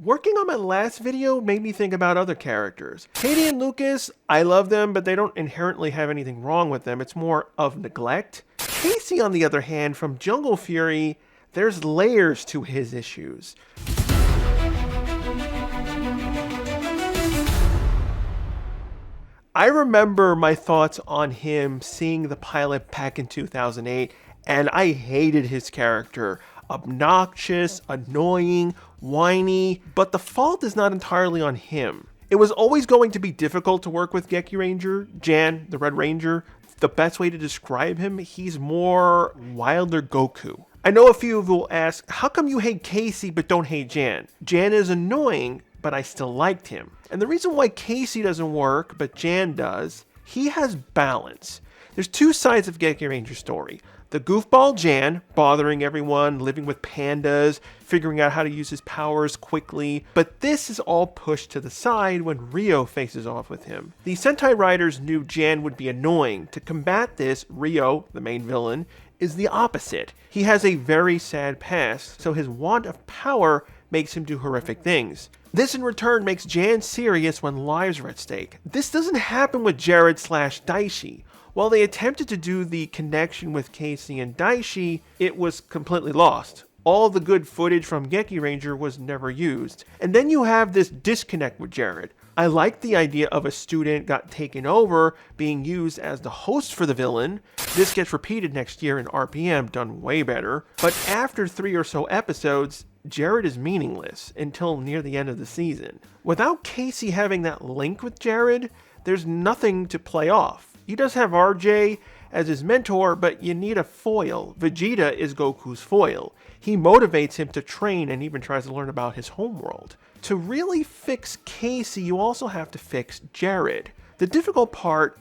Working on my last video made me think about other characters. Katie and Lucas, I love them, but they don't inherently have anything wrong with them. It's more of neglect. Casey, on the other hand, from Jungle Fury, there's layers to his issues. I remember my thoughts on him seeing the pilot back in 2008, and I hated his character. Obnoxious, annoying, whiny, but the fault is not entirely on him. It was always going to be difficult to work with Gekiranger, Jan, the Red Ranger. The best way to describe him, he's more Wilder Goku. I know a few of you will ask, how come you hate Casey but don't hate Jan? Jan is annoying, but I still liked him. And the reason why Casey doesn't work, but Jan does, he has balance. There's two sides of Gekiranger's story. The goofball Jan, bothering everyone, living with pandas, figuring out how to use his powers quickly, but this is all pushed to the side when Rio faces off with him. The Sentai writers knew Jan would be annoying. To combat this, Rio, the main villain, is the opposite. He has a very sad past, so his want of power makes him do horrific things. This in return makes Jan serious when lives are at stake. This doesn't happen with Jarrod/Dai Shi. While they attempted to do the connection with Casey and Dai Shi, it was completely lost. All the good footage from Gekiranger was never used. And then you have this disconnect with Jarrod. I like the idea of a student got taken over being used as the host for the villain. This gets repeated next year in RPM, done way better. But after 3 or so episodes, Jarrod is meaningless until near the end of the season. Without Casey having that link with Jarrod, there's nothing to play off. He does have RJ as his mentor, but you need a foil. Vegeta is Goku's foil. He motivates him to train and even tries to learn about his homeworld. To really fix Casey, you also have to fix Jarrod. The difficult part,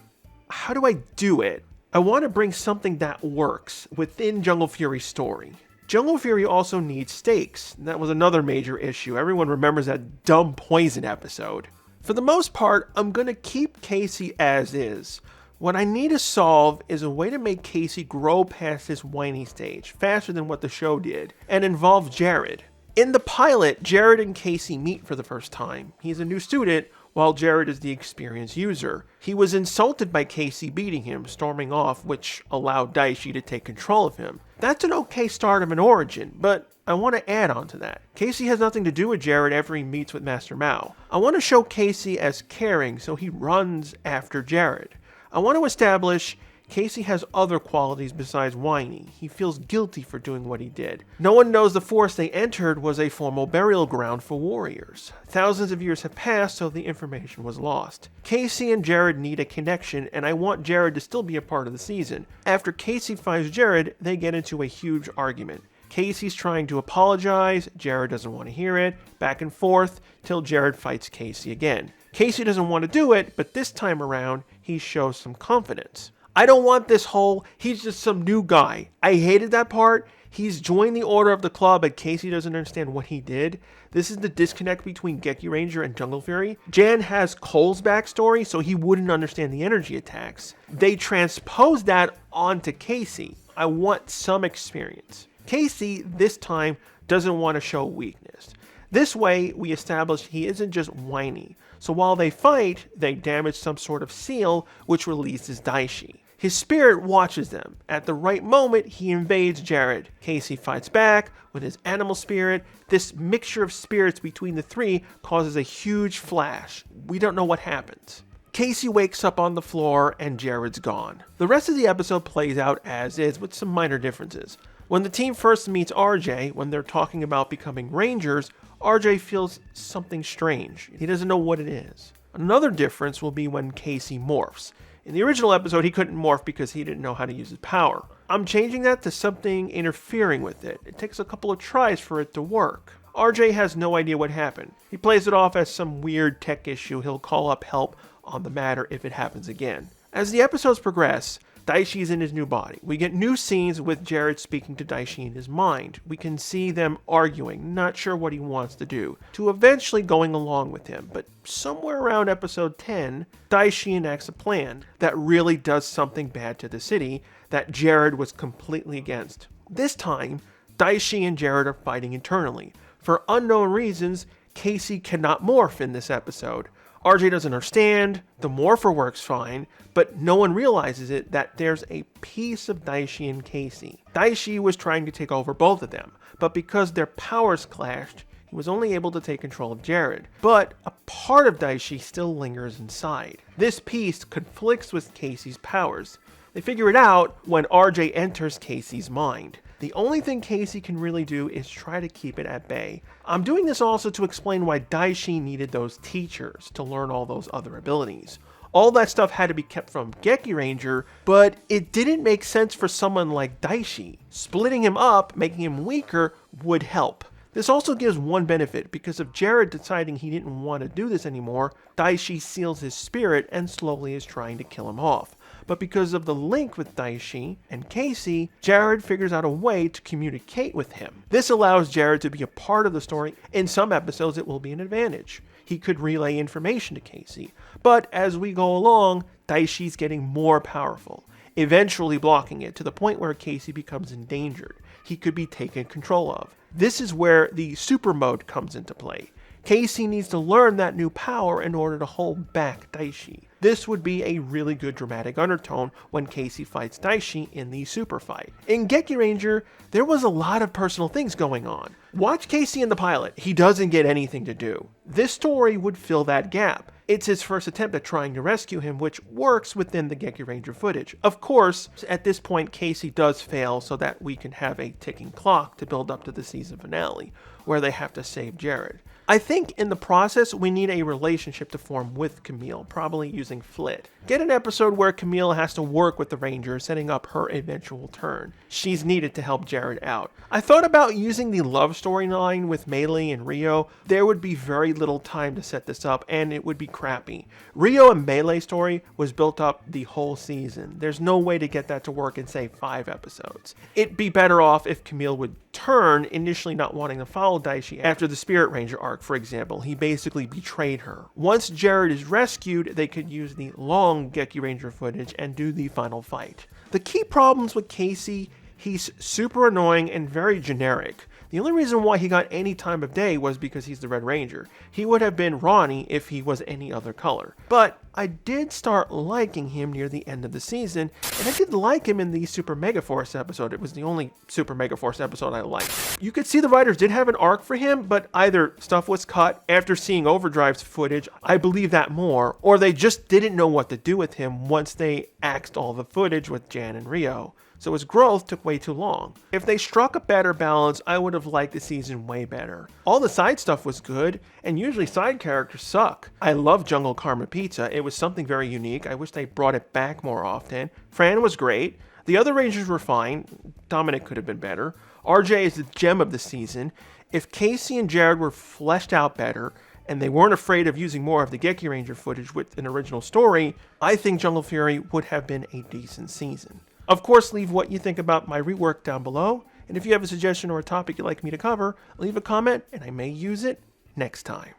how do I do it? I want to bring something that works within Jungle Fury's story. Jungle Fury also needs stakes. That was another major issue. Everyone remembers that dumb poison episode. For the most part, I'm going to keep Casey as is. What I need to solve is a way to make Casey grow past this whiny stage, faster than what the show did, and involve Jarrod. In the pilot, Jarrod and Casey meet for the first time. He's a new student, while Jarrod is the experienced user. He was insulted by Casey beating him, storming off, which allowed Dai Shi to take control of him. That's an okay start of an origin, but I want to add on to that. Casey has nothing to do with Jarrod after he meets with Master Mao. I want to show Casey as caring, so he runs after Jarrod. I want to establish Casey has other qualities besides whiny. He feels guilty for doing what he did. No one knows the forest they entered was a formal burial ground for warriors. Thousands of years have passed, so the information was lost. Casey and Jarrod need a connection, and I want Jarrod to still be a part of the season. After Casey finds Jarrod, they get into a huge argument. Casey's trying to apologize, Jarrod doesn't want to hear it, back and forth, till Jarrod fights Casey again. Casey doesn't want to do it, but this time around, he shows some confidence. I don't want this whole, he's just some new guy. I hated that part. He's joined the order of the club, but Casey doesn't understand what he did. This is the disconnect between Gekiranger and Jungle Fury. Jan has Cole's backstory, so he wouldn't understand the energy attacks. They transposed that onto Casey. I want some experience. Casey, this time, doesn't want to show weakness. This way, we establish he isn't just whiny. So while they fight, they damage some sort of seal, which releases Dai Shi. His spirit watches them. At the right moment, he invades Jarrod. Casey fights back with his animal spirit. This mixture of spirits between the three causes a huge flash. We don't know what happens. Casey wakes up on the floor and Jarrod's gone. The rest of the episode plays out as is with some minor differences. When the team first meets RJ, when they're talking about becoming Rangers, RJ feels something strange. He doesn't know what it is. Another difference will be when Casey morphs. In the original episode, he couldn't morph because he didn't know how to use his power. I'm changing that to something interfering with it. It takes a couple of tries for it to work. RJ has no idea what happened. He plays it off as some weird tech issue. He'll call up help on the matter if it happens again. As the episodes progress, Dai Shi is in his new body. We get new scenes with Jarrod speaking to Dai Shi in his mind. We can see them arguing, not sure what he wants to do, to eventually going along with him. But somewhere around episode 10, Dai Shi enacts a plan that really does something bad to the city that Jarrod was completely against. This time, Dai Shi and Jarrod are fighting internally. For unknown reasons, Casey cannot morph in this episode. RJ doesn't understand, the morpher works fine, but no one realizes it that there's a piece of Dai Shi and Casey. Dai Shi was trying to take over both of them, but because their powers clashed, he was only able to take control of Jarrod. But a part of Dai Shi still lingers inside. This piece conflicts with Casey's powers. They figure it out when RJ enters Casey's mind. The only thing Casey can really do is try to keep it at bay. I'm doing this also to explain why Dai Shi needed those teachers to learn all those other abilities. All that stuff had to be kept from gekiranger, but it didn't make sense for someone like Dai Shi. Splitting him up, making him weaker, would help. This also gives one benefit, because of Jarrod deciding he didn't want to do this anymore, Dai Shi seals his spirit and slowly is trying to kill him off. But because of the link with Dai Shi and Casey, Jarrod figures out a way to communicate with him. This allows Jarrod to be a part of the story. In some episodes, it will be an advantage. He could relay information to Casey. But as we go along, Dai Shi's getting more powerful, eventually blocking it to the point where Casey becomes endangered. He could be taken control of. This is where the super mode comes into play. Casey needs to learn that new power in order to hold back Dai Shi. This would be a really good dramatic undertone when Casey fights Dai Shi in the super fight. In Gekiranger, there was a lot of personal things going on. Watch Casey in the pilot. He doesn't get anything to do. This story would fill that gap. It's his first attempt at trying to rescue him, which works within the Gekiranger footage. Of course, at this point, Casey does fail so that we can have a ticking clock to build up to the season finale, where they have to save Jarrod. I think in the process, we need a relationship to form with Camille, probably using Flit. Get an episode where Camille has to work with the Ranger, setting up her eventual turn. She's needed to help Jarrod out. I thought about using the love storyline with Melee and Rio. There would be very little time to set this up, and it would be crappy. Rio and Melee story was built up the whole season. There's no way to get that to work in, say, 5 episodes. It'd be better off if Camille would turn, initially not wanting to follow Dai Shi after the Spirit Ranger arc, for example. He basically betrayed her. Once Jarrod is rescued, they could use the long Gekiranger footage and do the final fight. The key problems with Casey: he's super annoying and very generic. The only reason why he got any time of day was because he's the Red Ranger. He would have been Ronnie if he was any other color. But I did start liking him near the end of the season, and I did like him in the Super Megaforce episode. It was the only Super Megaforce episode I liked. You could see the writers did have an arc for him, but either stuff was cut. After seeing Overdrive's footage, I believe that more, or they just didn't know what to do with him once they axed all the footage with Jan and Rio. So his growth took way too long. If they struck a better balance, I would have liked the season way better. All the side stuff was good, and usually side characters suck. I love Jungle Karma Pizza. It was something very unique. I wish they brought it back more often. Fran was great. The other Rangers were fine. Dominic could have been better. RJ is the gem of the season. If Casey and Jarrod were fleshed out better, and they weren't afraid of using more of the Gekiranger footage with an original story, I think Jungle Fury would have been a decent season. Of course, leave what you think about my rework down below, and if you have a suggestion or a topic you'd like me to cover, leave a comment and I may use it next time.